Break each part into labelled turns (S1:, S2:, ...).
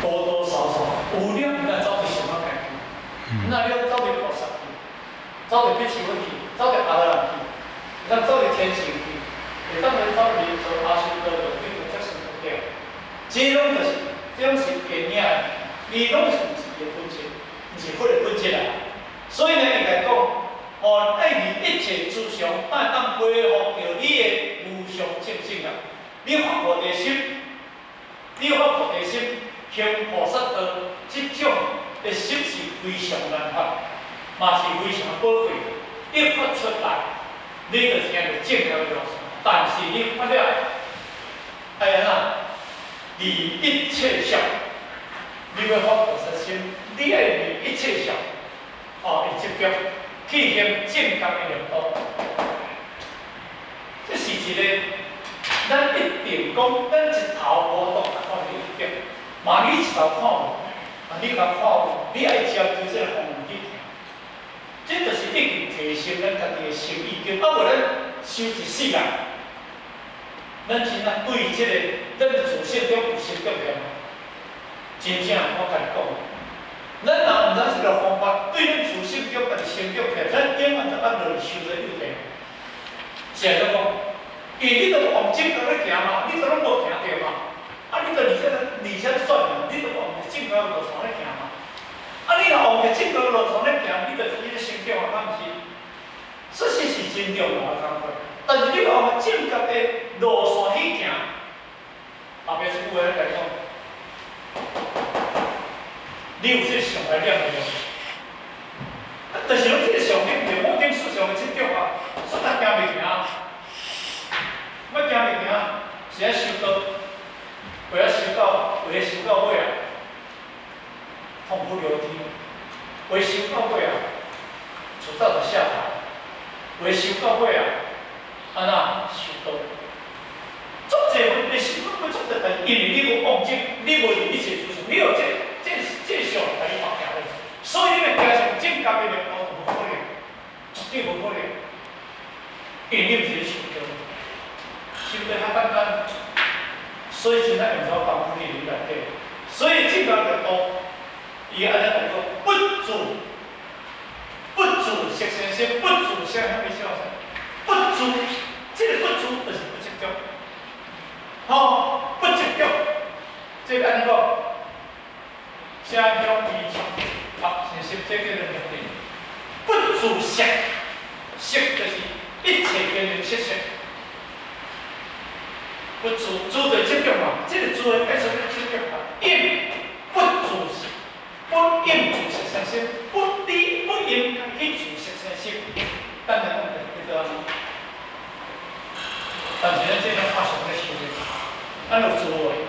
S1: 多多少少有了，咱走就想要家己。那了走就菩萨去，走就必须去，走就阿拉去，咱走就天神去，会当然走去做阿修罗道，你就接受不了。这种就是这种是变影的，你拢是自己的本质，不是佛的本质啊。所以呢，伊来讲，哦，爱你一切诸常，但当恢复着你的无上正性啊！你发菩提心，你发菩提心，行菩萨道，这种的心是非常难发，嘛是非常宝贵。一发出来，你就听到正了了。但是你发了，哎呀，离一切相，你要发菩萨心，你要离一切相，哦，会执着。去行正确的领导，这是一个，咱一定讲，咱一头无动，看你一点，嘛你一头看无，你甲看有，你爱接受这个方面去听，这就是已经提升咱家己的心意境。啊，无咱修一世人，咱真啊对这个咱的自性中有心得了，真正我甲你讲。咱若毋知这个方法，对咱自性中家己成长起来，咱永远就按落修在有地。是安怎讲？因为你都往正道咧行嘛，你都拢无行着嘛，啊，你都而且算嘛，你都往正道路上咧行嘛，啊，你若往正道路上咧行，你就你咧成长啊，敢毋是？这是真重要的工作。但是你往正确的路线去行，后壁一句话来讲。你有这上来了没有？但是咱这个上顶着某种思想的执着啊，实在行袂行。要行袂行，是爱修道，为了修到尾啊，痛苦流涕；为修到尾啊，迟早就下台；为修到尾啊，安那修道。足侪问题是根本足侪，但因为你无忘记，你无离一切诸常，你有这上来你发行的，所以你要加上正确的领导就无可能，绝对无可能。因为你毋是修道，修得较简单，所以真正用到功夫里内底。所以正确的道，伊安尼来讲，不住实相心，不住相什么相生，不住，这个不住就是不执着。不执着，这个安尼讲，声香味触法是心这个的目的。不住色，色就是一切变成色色。不住就执着嘛，这个住的该什么执着嘛？应不住色，不应住色相心，不应去住色相心。当然，那个，但是咱这种法上在修的。安尼做诶，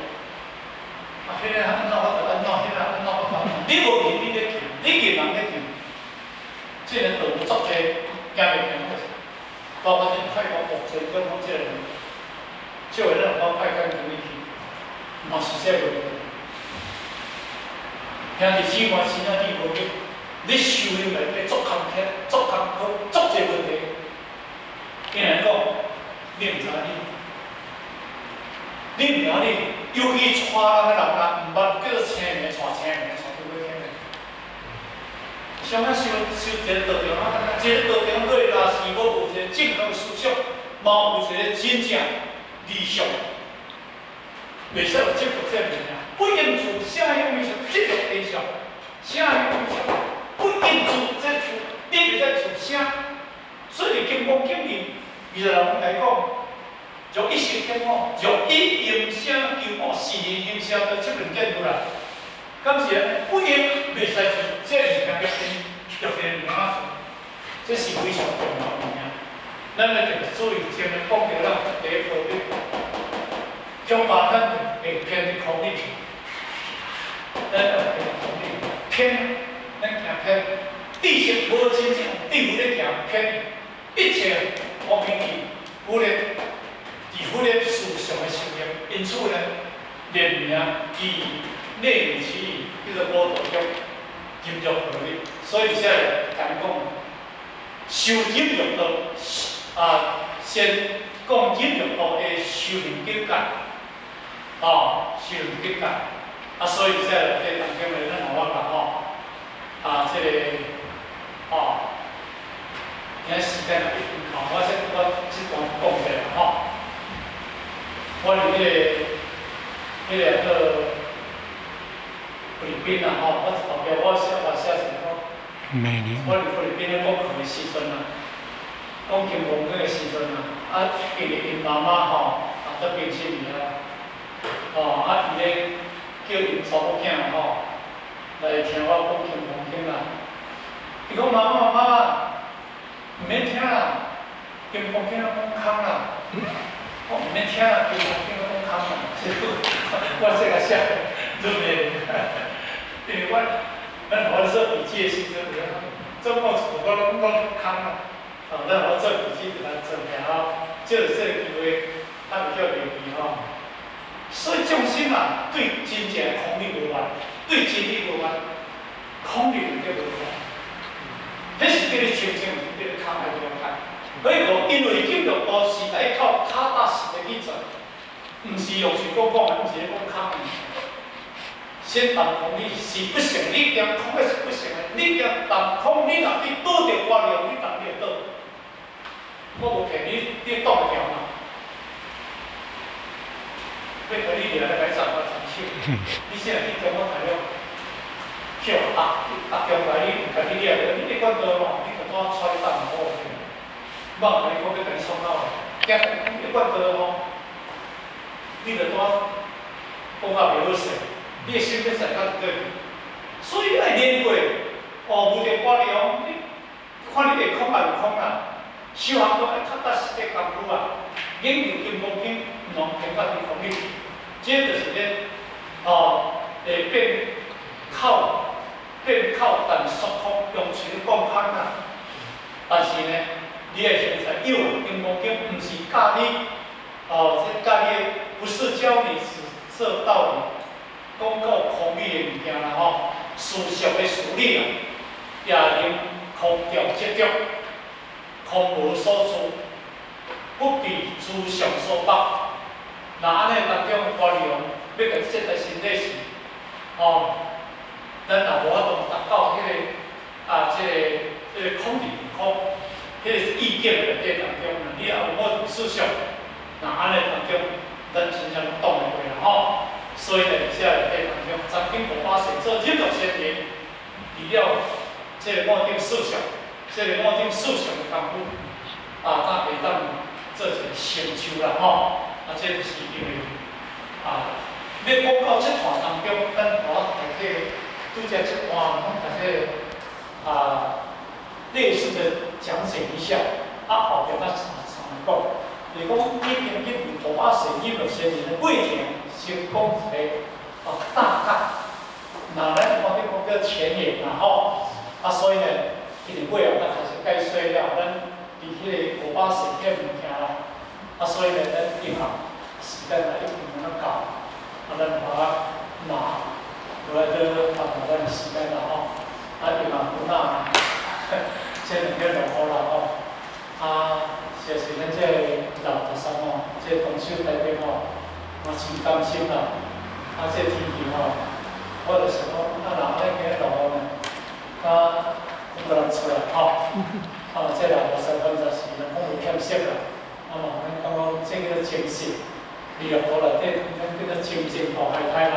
S1: 迄个安怎我就安怎，迄个安怎我就安怎。你无见你咧行，你见人咧行，即个道有足济行袂行个，包括你泰国目前讲即个人，即个人我派干去去，嘛是说袂过。兄弟姊妹，真正你无去，你修行内底足坎坷、足艰苦、足济问题，因为讲你毋知你唔晓你，尤其带人的人啊，唔捌叫做青面带青面，带到尾天的。上海修一个道场啊，一个道场落若是无有一个正确的思想，嘛有一个真正理想，袂使有这个这物啊。不应住声香味触，这种对象，声香味触，不应住这处，你袂使出声。所以经过经验，20人来讲。就一心向我，就以音声求我4年行销的这两件出来。敢是不应袂使做，这物件要名啊，这是非常重要的物件。咱要着注意前面讲着咱第一个律，将把咱会偏的口力，咱要偏口力，偏，咱行偏，地形无真正地有咧行偏，一切方面有咧。以弗咧思想的修行，因此呢，练名以内容其意，叫做无道中金玉合理。所以才会讲修金玉道先讲金玉道的修行境界，修行境界。啊，所以这内当中咧，咱我讲这个今时间啊，我即段讲者我伫菲律宾啊我后壁我写一个我伫菲律宾咧讲课的时阵啊，讲金融嗰个时阵啊，因妈妈在病室里伊咧叫因查某囝来听我讲金融经啊。伊讲妈妈，唔免听啦，金融经讲空啦。我唔免听啦，金融经讲空啦。我这个写入面，因为咱做笔记的时阵，做某一句我拢讲空啦。咱做笔记就来做下借着这个机会，咱比较留意所以重心对金钱空力无关，对精力无关，空力就无关。迄是叫你清醒，毋是叫你空来了解。所以讲，因为金融都是在靠踏踏实实去做，毋是用水讲的，毋是咧讲空的。先当空你是不行，你点空的是不行的。你点当空，你若去倒着我量，你当你会倒。我无骗你倒会掉嘛？要甲你掠来赚我钱手，你现在去中国大陆，叫中来你甲你掠，你管倒嘛？你就怎揣等好去？莫甲你讲要甲你送到的，惊你管倒你就怎讲啊袂好势，你的心要在较对。所以爱练过，学无着我量，你看你会空也就空啦。修行都爱踏踏实实功夫研究金刚经，毋通偏到地方去。这就是咧，变靠但疏空，用嘴讲空但是呢，你的现在有金刚经，毋是教你，教你不是教你这道理，讲到空理的物件啦事实的事理也能空调接着。空无所处，不比诸相所报。那安尼当中我利用要甲这个身体是，咱若无法度达到这个空理空，迄个意见的内底当中，你也有某种思想，那安尼当中，咱真正懂得过啦所以呢，这内底当中，曾经无发现做任何先人，除了这个某种思想。这个某种思想的功夫，咱会当做一个成就啦这就是因为要讲到这段当中，咱我大体拄则这段，大体类似的讲解一下，后边咱常讲，就是讲你平日如果任何先人的过程，先讲一个大概，那咱我哋讲叫前言啦所以呢。一定尾咱开始解说了，咱伫迄个500世纪物件所以呢，咱银行时间一定要到，咱把拿落来咱的时间啦银行不拿，这2个落雨啦实是咱这老学生这动手台北我真担心啦，这天气我就想讲，若安尼落雨呢，不能出来这老学生本就是人讲有欠息啦，咱感觉这个精神，2个内底咱叫做精神大海滩啦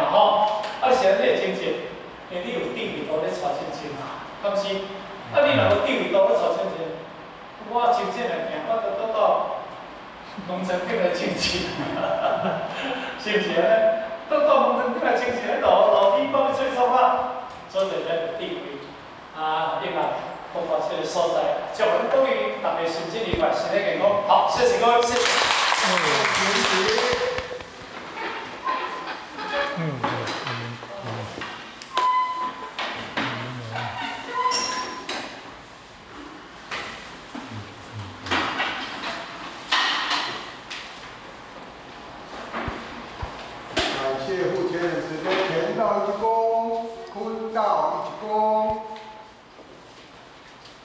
S1: 是安尼精神，因为你有地位度咧带精神敢是？你若无地位度咧带精神，我真正来行，我就倒到农村顶来精神，是不是安尼？倒到农村顶来精神，路边帮你吹风所以咱有地位。应该通过这个所在，祝福各位大家身体愉快，身体健康。好，谢谢各位，谢谢。
S2: 感谢付钱的时间，钱到一公，坤到一公。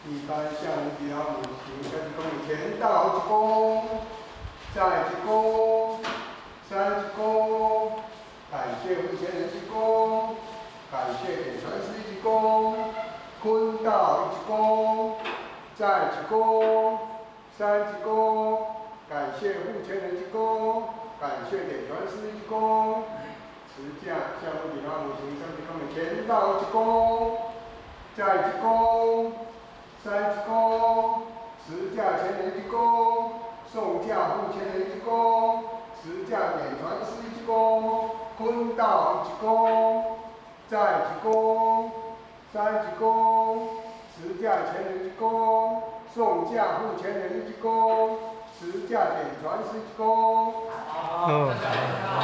S2: 一般项目比较五行，跟公前到一公，再一公，3公，感谢付钱人一躬，感谢点传师一躬，坤道一躬，再一躬，三一躬，感谢付钱人一躬，感谢点传师一躬，持架向无顶阿母行三一躬的前道一躬，再一躬，三一躬，持架前人一躬，送架付钱人一躬，持架点传师一躬，坤道一躬，再一躬，三一躬，持架前人一躬，送架付钱人一躬，持架点传师一躬。
S1: 好，